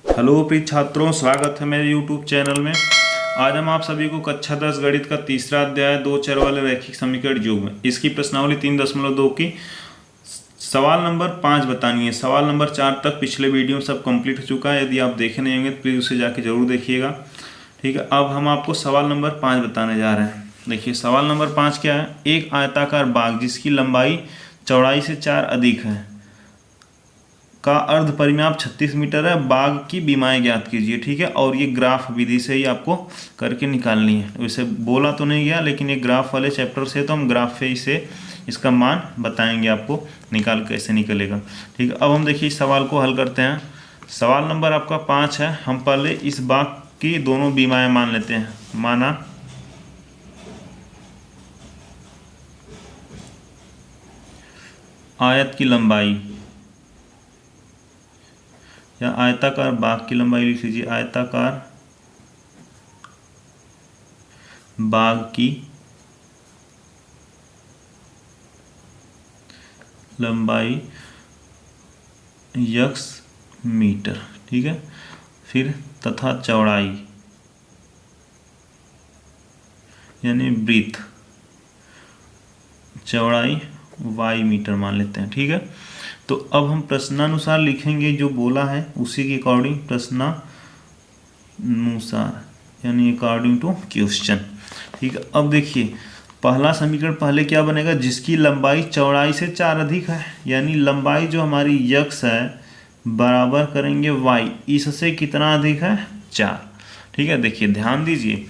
Hello प्रिय छात्रों, स्वागत है मेरे YouTube चैनल में। आज हम आप सभी को कक्षा 10 गणित का तीसरा अध्याय दो चर वाले रैखिक समीकरण युग्म इसकी प्रश्नावली 3.2 की सवाल नंबर 5 बतानी है। सवाल नंबर 4 तक पिछले वीडियो में सब कंप्लीट हो चुका है। यदि आप देखे नहीं होंगे तो प्लीज़ उसे जाके जरूर देखिएगा। ठीक है, अब हम आपको सवाल नंबर 5 बताने जा रहे हैं। देखिए सवाल नंबर 5 क्या है। एक आयताकार बाग जिसकी लंबाई चौड़ाई से 4 अधिक है का अर्ध परिमाप 36 मीटर है। बाग की बीमाएं ज्ञात कीजिए। ठीक है, और ये ग्राफ विधि से ही आपको करके निकालनी है। वैसे बोला तो नहीं गया, लेकिन ये ग्राफ वाले चैप्टर से तो हम ग्राफ से इसे इसका मान बताएंगे आपको निकाल कैसे निकलेगा। ठीक है, अब हम देखिए इस सवाल को हल करते हैं। सवाल नंबर आपका 5 है। हम पहले इस बाग की दोनों बीमाएं मान लेते हैं। माना आयत की लंबाई या आयताकार बाग की लंबाई लिख लीजिए। आयताकार बाग की लंबाई x मीटर। ठीक है, फिर तथा चौड़ाई यानी ब्रीथ चौड़ाई y मीटर मान लेते हैं। ठीक है, तो अब हम प्रश्नानुसार लिखेंगे, जो बोला है उसी के अकॉर्डिंग प्रश्नानुसार यानी अकॉर्डिंग टू क्वेश्चन। ठीक है, अब देखिए पहला समीकरण पहले क्या बनेगा, जिसकी लंबाई चौड़ाई से 4 अधिक है, यानी लंबाई जो हमारी x है बराबर करेंगे y, इससे कितना अधिक है 4। ठीक है, देखिए ध्यान दीजिए,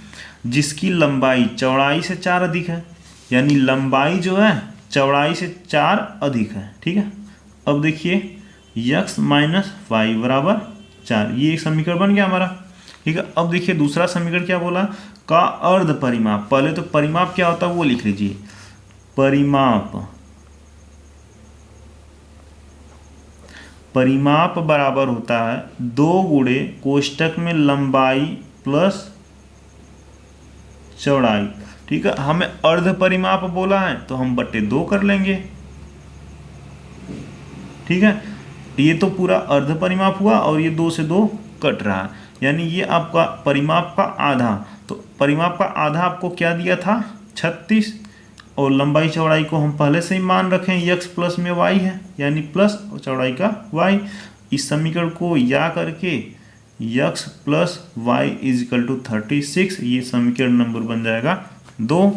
जिसकी लंबाई चौड़ाई से 4 अधिक है यानी लंबाई जो है चौड़ाई से 4 अधिक है। ठीक है, अब देखिए x माइनस वाई बराबर 4, ये एक समीकरण बन गया हमारा। ठीक है, अब देखिए दूसरा समीकरण क्या बोला, का अर्ध परिमाप। पहले तो परिमाप क्या होता है वो लिख लीजिए। परिमाप बराबर होता है 2 गुणे कोष्टक में लंबाई प्लस चौड़ाई। ठीक है, हमें अर्ध परिमाप बोला है तो हम बटे 2 कर लेंगे। ठीक है, ये तो पूरा अर्ध परिमाप हुआ और ये 2 से 2 कट रहा है, यानी ये आपका परिमाप का आधा। तो परिमाप का आधा आपको क्या दिया था 36, और लंबाई चौड़ाई को हम पहले से ही मान रखें x प्लस में y है, यानी प्लस और चौड़ाई का y। इस समीकरण को या करके x plus y is equal to 36, ये समीकरण नंबर बन जाएगा 2।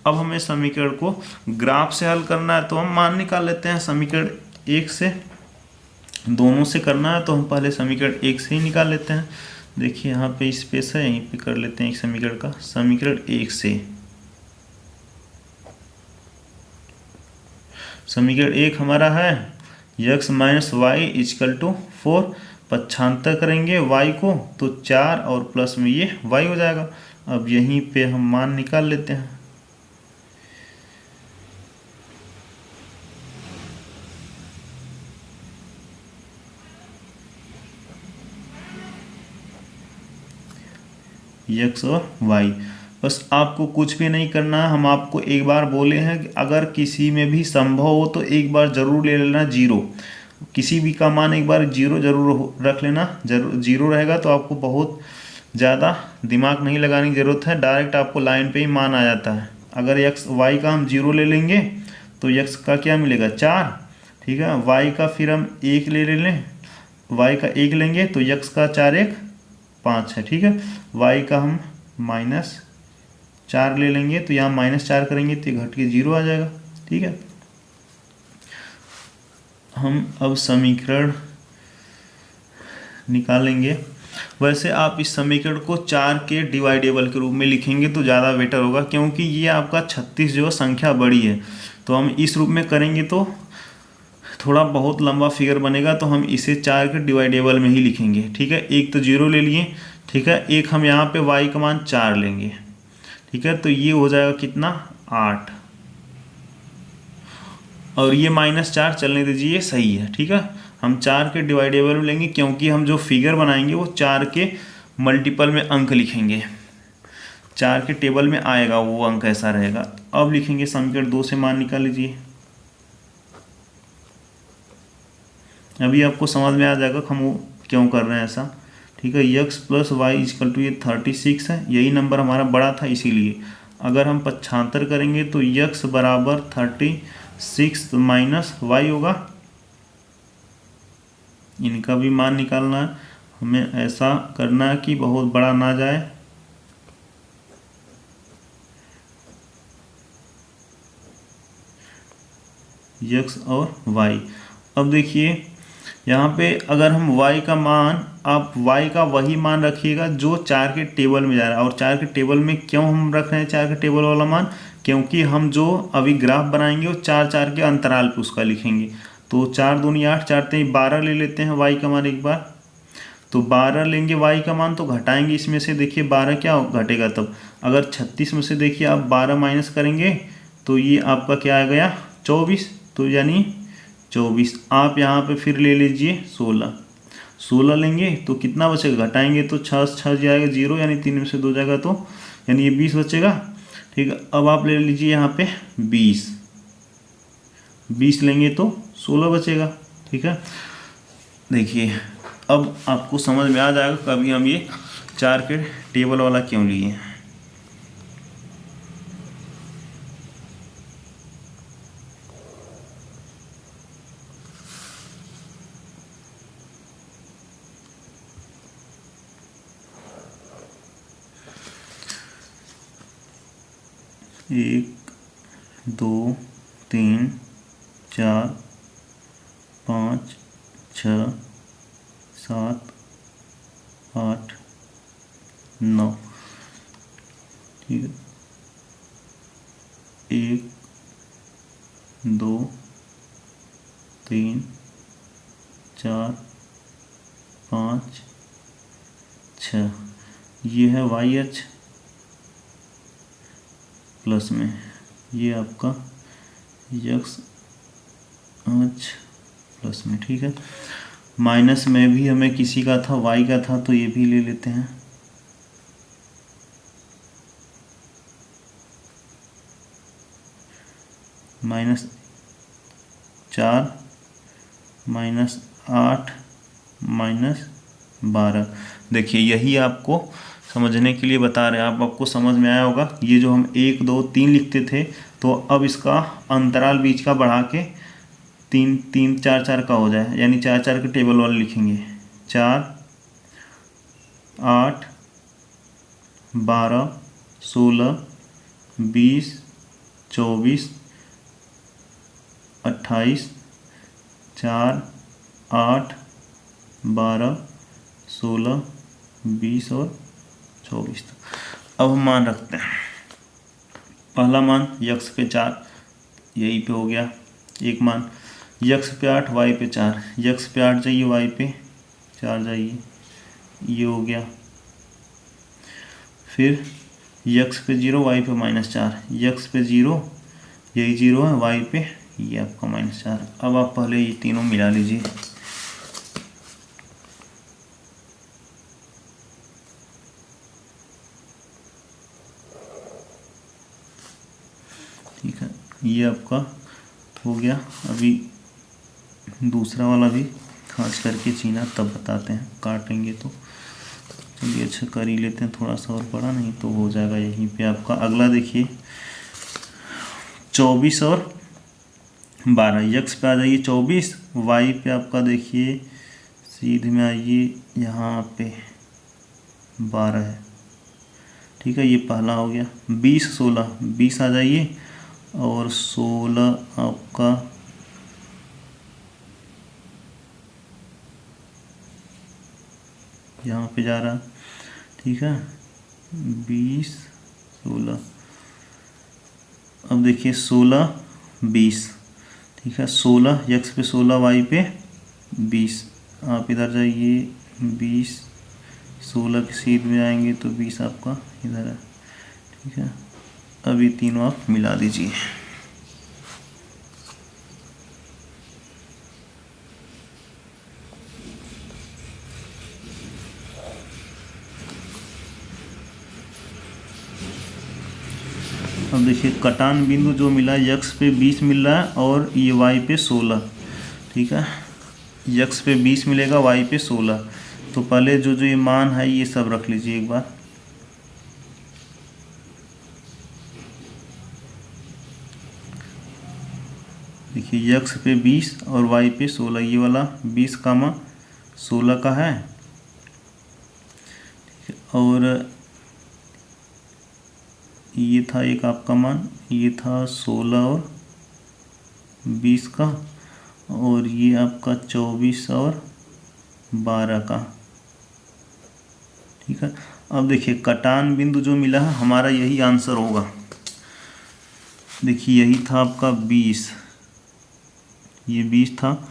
अब हमें समीकरण को ग्राफ से हल करना है तो हम मान निकाल लेते हैं। समीकरण 1 से दोनों से करना है तो हम पहले समीकरण 1 से ही निकाल लेते हैं। देखिए यहाँ पे स्पेस है, यहीं पे कर लेते हैं एक समीकरण का। समीकरण 1 से समीकरण 1 हमारा है x minus y is equal to 4, पक्षांतर करेंगे y को तो 4 और प्लस में ये y हो जाएगा। अब यहीं पे हम मान निकाल लेते हैं। x और y, बस आपको कुछ भी नहीं करना है। हम आपको एक बार बोले हैं कि अगर किसी में भी संभव हो तो एक बार जरूर ले लेना 0। किसी भी का मान एक बार 0 जरूर रख लेना। जरूर 0 रहेगा तो आपको बहुत ज़्यादा दिमाग नहीं लगाने की ज़रूरत है, डायरेक्ट आपको लाइन पे ही मान आ जाता है। अगर x y का हम 0 ले लेंगे तो x का क्या मिलेगा 4। ठीक है, y का फिर हम 1 ले लें, y का 1 लेंगे तो x का 4 1 5 है। ठीक है, y का हम -4 ले लेंगे तो यहाँ -4 करेंगे तो घट के 0 आ जाएगा। ठीक है, हम अब समीकरण निकालेंगे। वैसे आप इस समीकरण को 4 के डिवाइडेबल के रूप में लिखेंगे तो ज़्यादा बेटर होगा, क्योंकि ये आपका 36 जो संख्या बड़ी है, तो हम इस रूप में करेंगे तो थोड़ा बहुत लंबा फिगर बनेगा, तो हम इसे 4 के डिवाइडेबल में ही लिखेंगे। ठीक है, एक तो 0 ले लिए। ठीक है, एक हम यहाँ पे y का मान 4 लेंगे। ठीक है, तो ये हो जाएगा कितना 8, और ये -4 चलने दीजिए, सही है। ठीक है, हम 4 के डिवाइडेबल में लेंगे, क्योंकि हम जो फिगर बनाएंगे वो 4 के मल्टीपल में अंक लिखेंगे। 4 के टेबल में आएगा वो अंक, ऐसा रहेगा। अब लिखेंगे समीकरण 2 से मान निकाल लीजिए। अभी आपको समझ में आ जाएगा हम वो क्यों कर रहे हैं ऐसा। ठीक है। X plus y is equal to ये 36 है, यही नंबर हमारा बड़ा था इसीलिए। अगर हम पक्षांतर करेंगे तो यक्स बराबर 36 माइनस वाई होगा, इनका भी मान निकालना है हमें। ऐसा करना है कि बहुत बड़ा ना जाए, यक्स और वाई। अब देखिए यहाँ पे अगर हम y का मान, आप y का वही मान रखिएगा जो 4 के टेबल में जा रहा है। और 4 के टेबल में क्यों हम रख रहे हैं 4 के टेबल वाला मान, क्योंकि हम जो अभी ग्राफ बनाएंगे वो 4 के अंतराल पे उसका लिखेंगे। तो 4 दूनी 8, 4 3 12 ले लेते हैं y का मान एक बार। तो 12 लेंगे y का मान, तो घटाएंगे इसमें से, देखिए 12 क्या घटेगा तब। अगर 36 में से देखिए आप 12 माइनस करेंगे तो ये आपका क्या आ गया 24, तो यानी 24। आप यहाँ पे फिर ले लीजिए 16 लेंगे तो कितना बचेगा, घटाएंगे तो 6 जाएगा 0, यानी 3 में से 2 जाएगा तो यानी ये 20 बचेगा। ठीक है, अब आप ले लीजिए यहाँ पे 20 लेंगे तो 16 बचेगा। ठीक है, देखिए अब आपको समझ में आ जाएगा कभी हम ये 4 के टेबल वाला क्यों लिए। 1 2 3 4 5 6 7 8 9। ठीक है, 1 2 3 4 5 6, ये है वाई एच प्लस में, ये आपका यक्स एच प्लस में। ठीक है, माइनस में भी हमें किसी का था वाई का था, तो ये भी ले लेते हैं। -4 -8 -12। देखिए यही आपको समझने के लिए बता रहे हैं, आपको समझ में आया होगा। ये जो हम 1 2 3 लिखते थे, तो अब इसका अंतराल बीच का बढ़ा के 3 3 4 4 का हो जाए, यानी 4 4 के टेबल वाले लिखेंगे। 4 8 12 16 20 24 28 4 8 12 16 20 और 24। अब हम मान रखते हैं। पहला मान यक्स पे 4, यही पे हो गया एक मान। यक्स पे 8 वाई पे 4, यक्स पे 8 जाइए वाई पे 4 जाइए, ये हो गया। फिर यक्स पे 0 वाई पे -4, यक्स पे 0 यही 0 है, वाई पे ये आपका -4। अब आप पहले ये तीनों मिला लीजिए। ठीक है, ये आपका हो गया। अभी दूसरा वाला भी खास करके चीना तब बताते हैं, काटेंगे तो। चलिए अच्छा कर ही लेते हैं, थोड़ा सा और बड़ा, नहीं तो हो जाएगा यहीं पे आपका। अगला देखिए 24 और 12, यक्स पे आ जाइए 24, वाई पे आपका देखिए सीधे में आइए, यहाँ पे 12 है। ठीक है, ये पहला हो गया। 20 16, 20 आ जाइए, और 16 आपका यहाँ पे जा रहा। ठीक है, 20 16, अब देखिए 16 20। ठीक है, 16 यक्स पे 16 वाई पे 20, आप इधर जाइए 20 16 के सीध में आएंगे तो 20 आपका इधर है। ठीक है, अब ये तीनों आप मिला दीजिए। अब देखिए कटान बिंदु जो मिला, यक्स पे 20 मिल रहा है और ये वाई पे 16। ठीक है, यक्स पे 20 मिलेगा, वाई पे 16, तो पहले जो जो ये मान है ये सब रख लीजिए एक बार। देखिए x पे 20 और y पे 16, ये वाला 20, 16 का है। और ये था एक आपका मान, ये था 16 और 20 का, और ये आपका 24 और 12 का। ठीक है, अब देखिए कटान बिंदु जो मिला है हमारा यही आंसर होगा। देखिए यही था आपका 20, ये 20 था,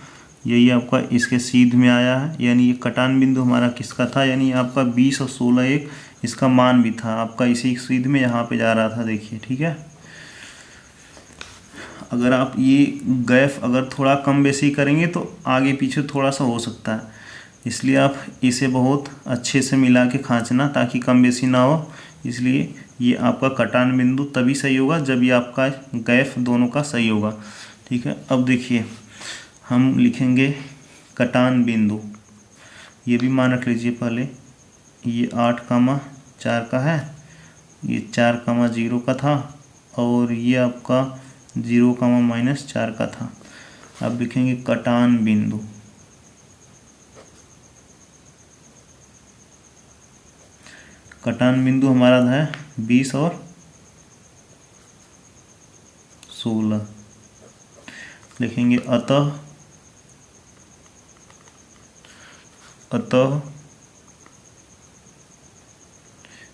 यही आपका इसके सीध में आया है, यानी ये कटान बिंदु हमारा किसका था, यानी आपका 20 और 16 एक इसका मान भी था आपका इसी सीध में यहाँ पे जा रहा था। देखिए ठीक है, अगर आप ये गैप अगर थोड़ा कम बेसी करेंगे तो आगे पीछे थोड़ा सा हो सकता है, इसलिए आप इसे बहुत अच्छे से मिला के खींचना ताकि कम बेसी ना हो। इसलिए ये आपका कटान बिंदु तभी सही होगा जब ये आपका गैप दोनों का सही होगा। ठीक है, अब देखिए हम लिखेंगे कटान बिंदु, ये भी मान रख लीजिए पहले, ये 8,4 का है, ये 4,0 का था, और ये आपका 0,-4 का था। अब लिखेंगे कटान बिंदु, कटान बिंदु हमारा है 20 और 16। लिखेंगे अतः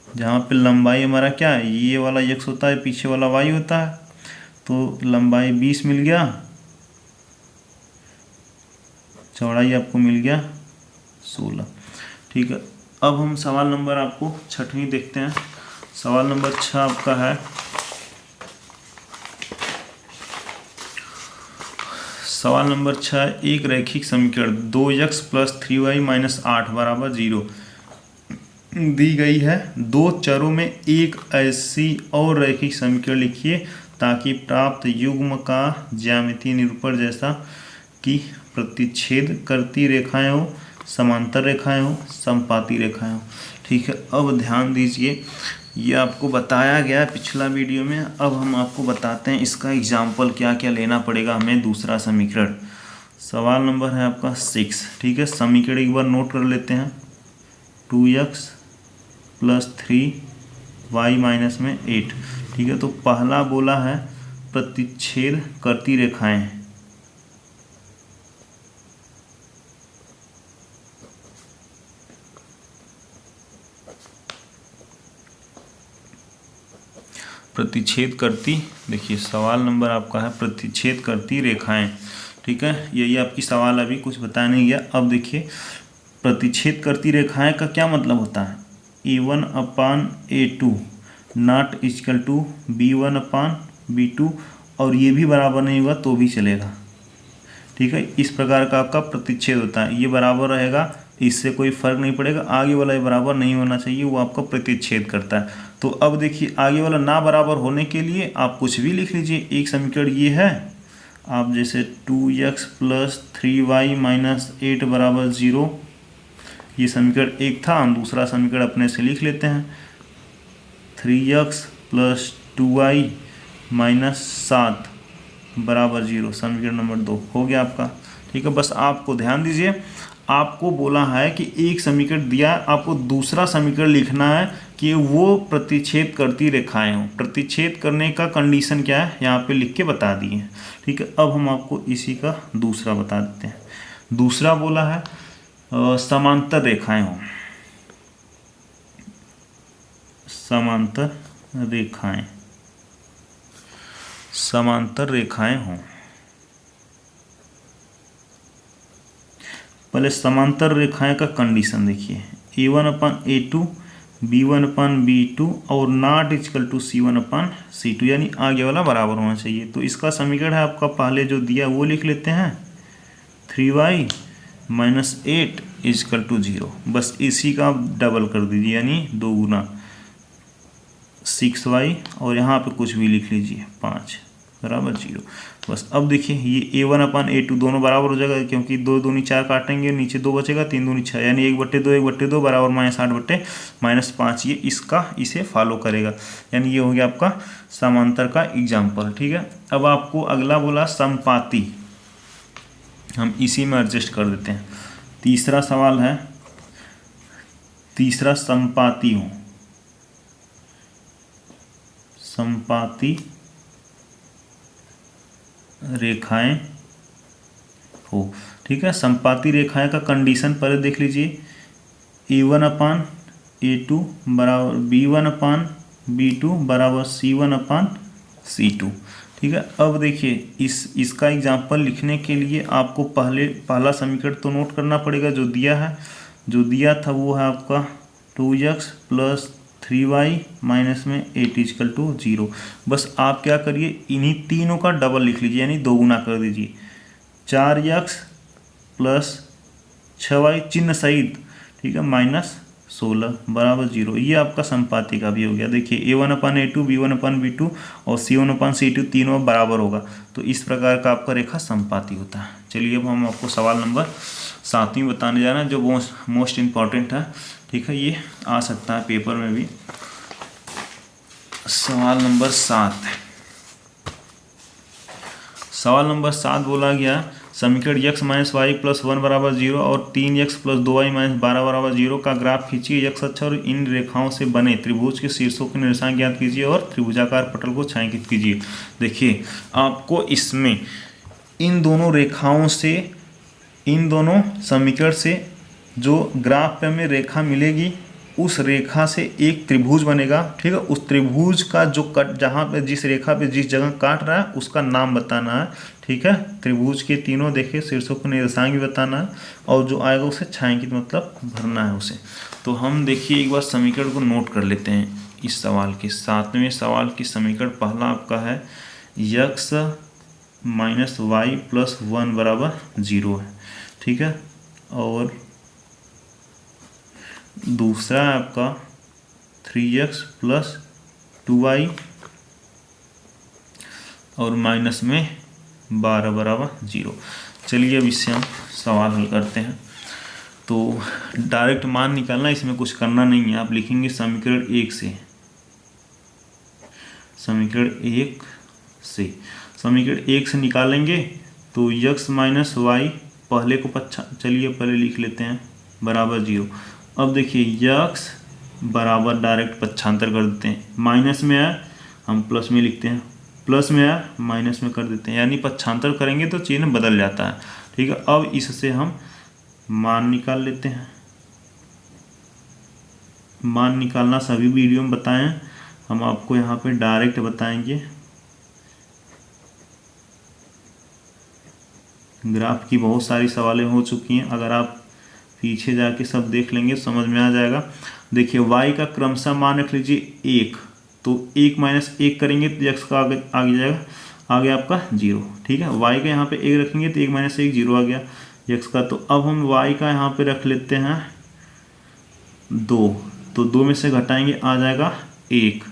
जहाँ पे लंबाई हमारा क्या है, ये वाला x होता है, पीछे वाला y होता है, तो लंबाई 20 मिल गया, चौड़ाई आपको मिल गया 16। ठीक है, अब हम सवाल नंबर आपको 6वीं देखते हैं। सवाल नंबर 6 आपका है, सवाल नंबर 6, एक रैखिक समीकरण 2x + 3y - 8 = 0 दी गई है। दो चरों में एक ऐसी और रैखिक समीकरण लिखिए ताकि प्राप्त युग्म का ज्यामितीय निरूपण जैसा कि प्रतिच्छेद करती रेखाएं हो, समांतर रेखाएं हो, समपाती रेखाएं हो। ठीक है, अब ध्यान दीजिए, ये आपको बताया गया है पिछला वीडियो में। अब हम आपको बताते हैं इसका एग्जाम्पल क्या क्या लेना पड़ेगा हमें। दूसरा समीकरण, सवाल नंबर है आपका 6। ठीक है, समीकरण एक बार नोट कर लेते हैं। 2x + 3y - 8। ठीक है, तो पहला बोला है प्रतिच्छेद करती रेखाएं। प्रतिच्छेद करती, देखिए सवाल नंबर आपका है प्रतिच्छेद करती रेखाएं। ठीक है, यही आपकी सवाल अभी कुछ बताया नहीं गया। अब देखिए प्रतिच्छेद करती रेखाएं का क्या मतलब होता है, A1/A2 not equal to B1/B2, और ये भी बराबर नहीं हुआ तो भी चलेगा। ठीक है, इस प्रकार का आपका प्रतिच्छेद होता है, ये बराबर रहेगा, इससे कोई फर्क नहीं पड़ेगा, आगे वाला ये बराबर नहीं होना चाहिए, वो आपका प्रतिच्छेद करता है। तो अब देखिए आगे वाला ना बराबर होने के लिए आप कुछ भी लिख लीजिए। एक समीकरण ये है, आप जैसे 2x + 3y - 8 = 0, ये समीकरण एक था। हम दूसरा समीकरण अपने से लिख लेते हैं, 3x + 2y - 7 = 0, समीकरण नंबर 2 हो गया आपका। ठीक है, बस आपको ध्यान दीजिए, आपको बोला है कि एक समीकरण दिया है, आपको दूसरा समीकरण लिखना है कि वो प्रतिच्छेद करती रेखाएं हों। प्रतिच्छेद करने का कंडीशन क्या है यहाँ पे लिख के बता दिए। ठीक है, अब हम आपको इसी का दूसरा बता देते हैं। दूसरा बोला है समांतर रेखाएं हों, समांतर रेखाएं हों। पहले समांतर रेखाएं का कंडीशन देखिए, A1/A2 B1/B2 और नॉट इक्वल टू C1/C2, यानी आगे वाला बराबर होना चाहिए। तो इसका समीकरण है आपका पहले जो दिया वो लिख लेते हैं, 3y - 8 = 0। बस इसी का आप डबल कर दीजिए, यानी 2 गुना 6y, और यहाँ पे कुछ भी लिख लीजिए 5, बराबर 0। बस अब देखिए ये a1/a2 दोनों बराबर हो जाएगा, क्योंकि 2 दूनी 4 काटेंगे, नीचे 2 बचेगा, 3 दूनी 6, यानी 1/2 1/2 बराबर -8/-5। ये इसका इसे फॉलो करेगा, यानी ये हो गया आपका समांतर का एग्जाम्पल। ठीक है, अब आपको अगला बोला समपाती, हम इसी में एडजस्ट कर देते हैं। तीसरा सवाल है, तीसरा समपाती हो, समपाती रेखाएं हो। ठीक है, समपाती रेखाएं का कंडीशन पहले देख लीजिए, a1/a2 बराबर b1/b2 बराबर c1/c2। ठीक है, अब देखिए इसका एग्जाम्पल लिखने के लिए आपको पहला समीकरण तो नोट करना पड़ेगा जो दिया है। जो दिया था वो है आपका 2x + 3y माइनस में 8 = 0। बस आप क्या करिए, इन्हीं तीनों का डबल लिख लीजिए, यानी दोगुना कर दीजिए। 4x + 6y चिन्ह सहित, ठीक है, -16 बराबर 0। ये आपका समपाती का भी हो गया। देखिए a1/a2 b1/b2 और c1/c2 तीनों बराबर होगा, तो इस प्रकार का आपका रेखा समपाती होता है। चलिए अब हम आपको सवाल नंबर 7वीं बताने जा रहे हैं, जो मोस्ट इम्पॉर्टेंट है। ठीक है, ये आ सकता है पेपर में भी। सवाल नंबर 7, सवाल नंबर 7 बोला गया समीकरण x - y + 1 बराबर 0 और 3x + 2y - 12 बराबर 0 का ग्राफ खींचिए। x अक्ष और इन रेखाओं से बने त्रिभुज के शीर्षों के निर्देशांक ज्ञात कीजिए और त्रिभुजाकार पटल को छायांकित कीजिए। देखिए आपको इसमें इन दोनों रेखाओं से, इन दोनों समीकरण से जो ग्राफ पे हमें रेखा मिलेगी, उस रेखा से एक त्रिभुज बनेगा। ठीक है, उस त्रिभुज का जो कट, जहाँ पे जिस रेखा पे जिस जगह काट रहा है उसका नाम बताना है। ठीक है, त्रिभुज के तीनों देखिए शीर्षों को निर्देशांक भी बताना है, और जो आएगा उसे छायांकित मतलब भरना है उसे। तो हम देखिए एक बार समीकरण को नोट कर लेते हैं। इस सवाल के 7वें सवाल की समीकरण पहला आपका है x - y + 1 बराबर 0 है। ठीक है, और दूसरा है आपका 3x + 2y और माइनस में 12 बराबर 0। चलिए अब इससे हम सवाल हल करते हैं। तो डायरेक्ट मान निकालना, इसमें कुछ करना नहीं है। आप लिखेंगे समीकरण 1 से, समीकरण 1 से, समीकरण 1 से निकालेंगे तो x - y पहले को चलिए पहले लिख लेते हैं बराबर 0। अब देखिए x बराबर डायरेक्ट पक्षांतर कर देते हैं, माइनस में आया हम प्लस में लिखते हैं, प्लस में आया माइनस में कर देते हैं, यानी पक्षांतर करेंगे तो चिन्ह बदल जाता है। ठीक है, अब इससे हम मान निकाल लेते हैं। मान निकालना सभी वीडियो में बताएं, हम आपको यहाँ पे डायरेक्ट बताएंगे। ग्राफ की बहुत सारी सवालें हो चुकी हैं, अगर आप पीछे जाके सब देख लेंगे समझ में आ जाएगा। देखिए y का क्रमशः मान रख लीजिए 1, तो 1 - 1 करेंगे तो x का आगे जाएगा, आगे आपका 0। ठीक है, y का यहाँ पे 1 रखेंगे तो 1 - 1 0 आ गया x का। तो अब हम y का यहाँ पे रख लेते हैं 2, तो 2 में से घटाएंगे आ जाएगा 1,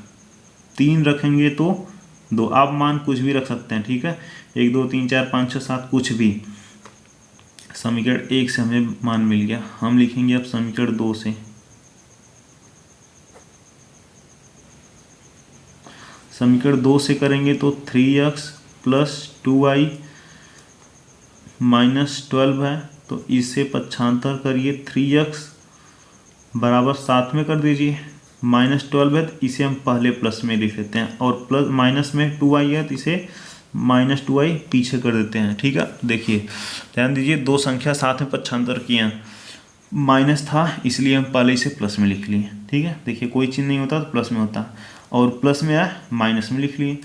3 रखेंगे तो 2। आप मान कुछ भी रख सकते हैं। ठीक है, 1 2 3 4 5 6 7 कुछ भी। समीकरण 1 से हमें मान मिल गया, हम लिखेंगे अब समीकरण 2 से। समीकरण 2 से करेंगे तो 3x + 2y - 12 है, तो इसे पक्षांतर करिए। 3x बराबर 7 में कर दीजिए, -12 है तो इसे हम पहले प्लस में लिख लेते हैं, और प्लस माइनस में 2y है तो इसे -2y पीछे कर देते हैं। ठीक है, देखिए ध्यान दीजिए, दो संख्या साथ में पक्षांतर किए हैं, माइनस था इसलिए हम पहले इसे प्लस में लिख लिए। ठीक है, देखिए कोई चिन्ह नहीं होता तो प्लस में होता, और प्लस में आया माइनस में लिख लिए।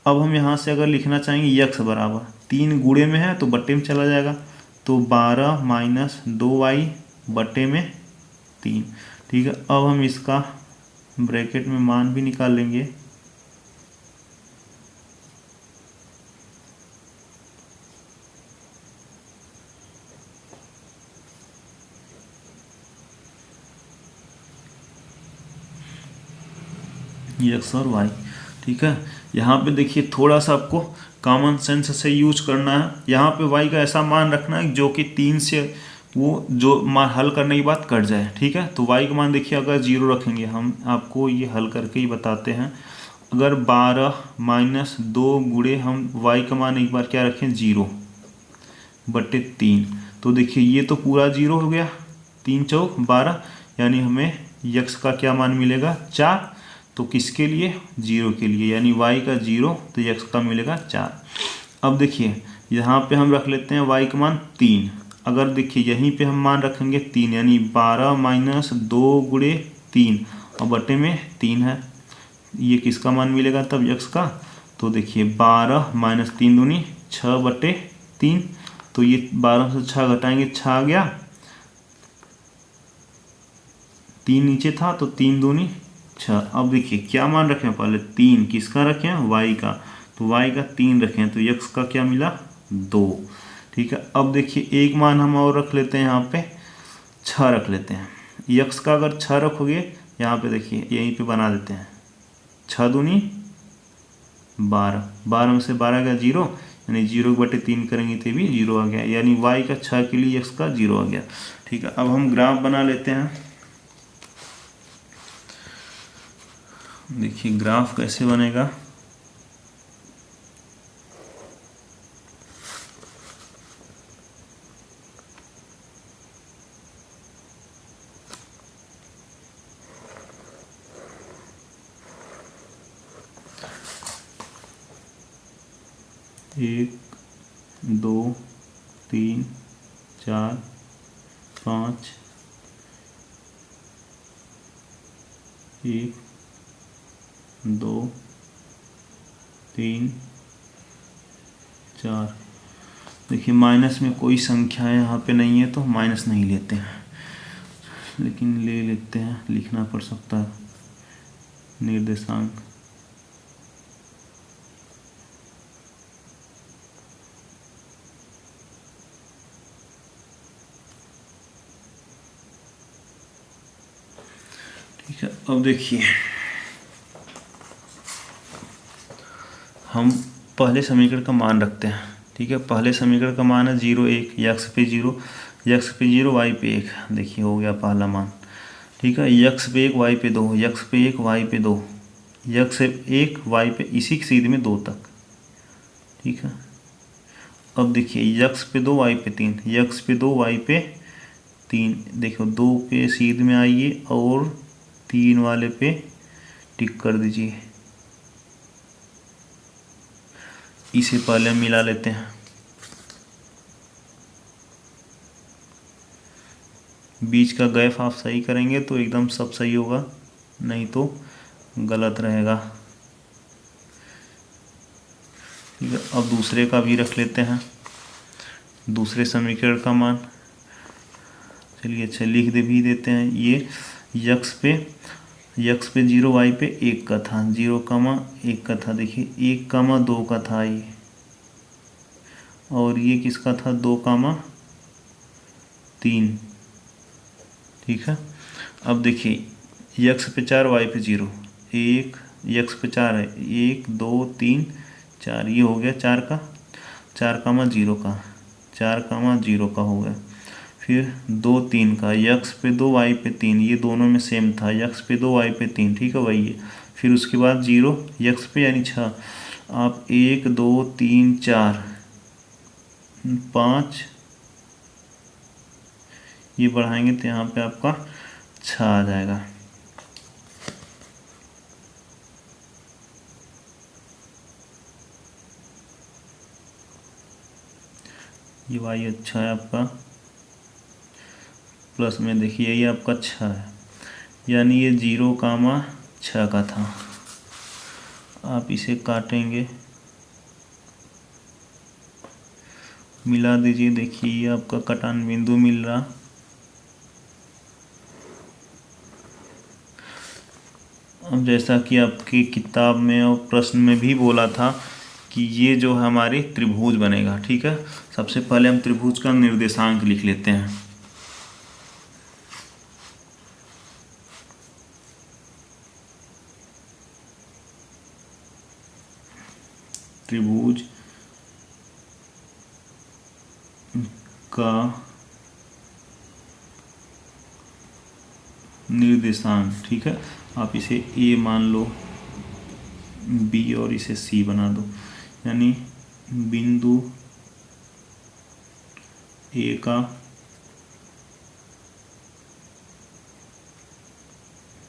अब हम यहाँ से अगर लिखना चाहेंगे x बराबर 3 गुणे में है तो बट्टे में चला जाएगा, तो 12 - 2y बट्टे में 3। ठीक है, अब हम इसका ब्रैकेट में मान भी निकाल लेंगे। x और y। ठीक है, यहाँ पे देखिए थोड़ा सा आपको कॉमन सेंस से यूज करना है। यहाँ पे y का ऐसा मान रखना है जो कि 3 से वो जो मान हल करने के बाद कट जाए, ठीक है। तो y का मान देखिए अगर 0 रखेंगे, हम आपको ये हल करके ही बताते हैं। अगर 12 माइनस 2 गुणे हम y का मान एक बार क्या रखें 0/3, तो देखिए ये तो पूरा 0 हो गया, 3 चौक 12, यानी हमें यक्स का क्या मान मिलेगा 4। तो किसके लिए 0 के लिए, यानी y का 0 तो यक्स का मिलेगा 4। अब देखिए यहाँ पे हम रख लेते हैं y का मान 3। अगर देखिए यहीं पे हम मान रखेंगे 3, यानी 12 माइनस 2 गुणे 3 और बटे में 3 है, ये किसका मान मिलेगा तब यक्स का। तो देखिए 12 माइनस 3 दूनी 6/3, तो ये 12 से 6 घटाएंगे 6 आ गया, 3 नीचे था तो 3 दूनी 6। अब देखिए क्या मान रखें पहले 3 किसका रखें y का, तो y का 3 रखें तो x का क्या मिला 2, ठीक है। अब देखिए एक मान हम और रख लेते हैं, यहाँ पे 6 रख लेते हैं। x का अगर 6 रखोगे यहाँ पे देखिए यहीं पे बना देते हैं, 6 दूनी 12, 12 में से 12 का 0, यानी 0/3 करेंगे तो भी 0 आ गया, यानी y का 6 के लिए x का 0 आ गया, ठीक है। अब हम ग्राफ बना लेते हैं। देखिए ग्राफ कैसे बनेगा, एक 2 3 4 5, 1 2 3 4। देखिए माइनस में कोई संख्या यहाँ पे नहीं है तो माइनस नहीं लेते हैं, लेकिन ले लेते हैं, लिखना पड़ सकता है निर्देशांक। ठीक है, अब देखिए हम पहले समीकरण का मान रखते हैं, ठीक है। पहले समीकरण का मान है 0 1, यक्स पे 0, यक्स पे 0 वाई पे 1, देखिए हो गया पहला मान, ठीक है। यक्स पे 1 वाई पे 2, यक्स पे 1 वाई पे 2, यक्स पे 1 वाई पे, इसी की सीध में 2 तक, ठीक है। अब देखिए यक्स पे 2 वाई पे 3, यक्स पे 2 वाई पे 3, देखो 2 पे सीध में आइए और 3 वाले पे टिक कर दीजिए। इसे पहले हम मिला लेते हैं, बीच का गैप आप सही करेंगे तो एकदम सब सही होगा, नहीं तो गलत रहेगा, ठीक है। अब दूसरे का भी रख लेते हैं, दूसरे समीकरण का मान, चलिए अच्छा लिख दे भी देते हैं। ये यक्स पे 0 वाई पे 1 का था, 0,1 का था, देखिए 1,2 का था ये, और ये किसका था 2,3, ठीक है। अब देखिए यक्स पे 4 वाई पे 0, 1 यक्स पे 4 है, 1 2 3 4, ये हो गया 4 का 4,0 का 4,0 का हो गया। फिर 2 3 का, यक्स पे 2 वाई पे 3, ये दोनों में सेम था, यक्स पे 2 वाई पे 3, ठीक है वही है। फिर उसके बाद 0 यक्स पे यानी 6, आप 1 2 3 4 5 ये बढ़ाएंगे तो यहाँ पे आपका 6 आ जाएगा। ये वाई अच्छा है आपका, प्लस में देखिए ये आपका 6 है, यानी ये 0,6 का था। आप इसे काटेंगे, मिला दीजिए, देखिए ये आपका कटान बिंदु मिल रहा। अब जैसा कि आपकी किताब में और प्रश्न में भी बोला था कि ये जो हमारे त्रिभुज बनेगा, ठीक है। सबसे पहले हम त्रिभुज का निर्देशांक लिख लेते हैं। त्रिभुज का निर्देशांक, ठीक है, आप इसे ए मान लो, बी और इसे सी बना दो, यानी बिंदु ए का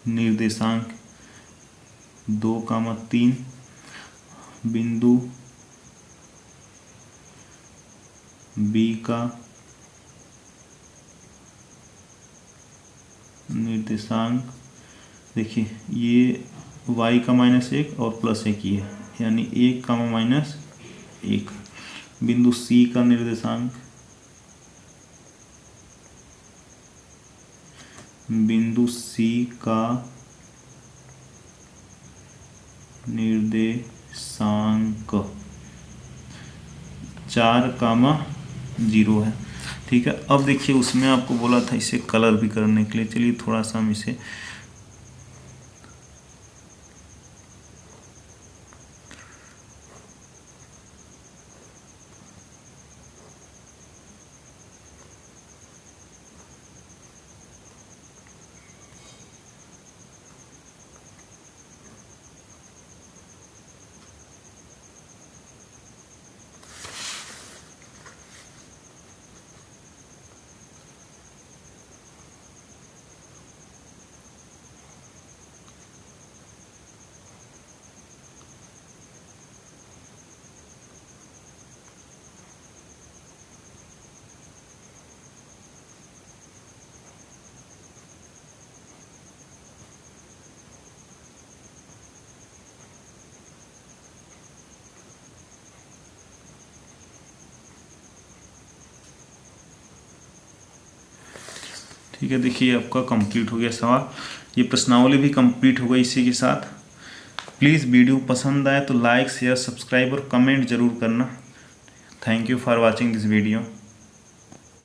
निर्देशांक 2,3, बिंदु बी का निर्देशांक, देखिए ये y का -1 और +1 ये, यानी 1, -1। बिंदु C का निर्देशांक, बिंदु C का निर्देशांक 4,0 है, ठीक है। अब देखिए उसमें आपको बोला था इसे कलर भी करने के लिए, चलिए थोड़ा सा हम इसे ठीक है। देखिए आपका कंप्लीट हो गया सवाल, ये प्रश्नावली भी कंप्लीट हो गई इसी के साथ। प्लीज़ वीडियो पसंद आए तो लाइक शेयर सब्सक्राइब और कमेंट ज़रूर करना। Thank you for watching this video.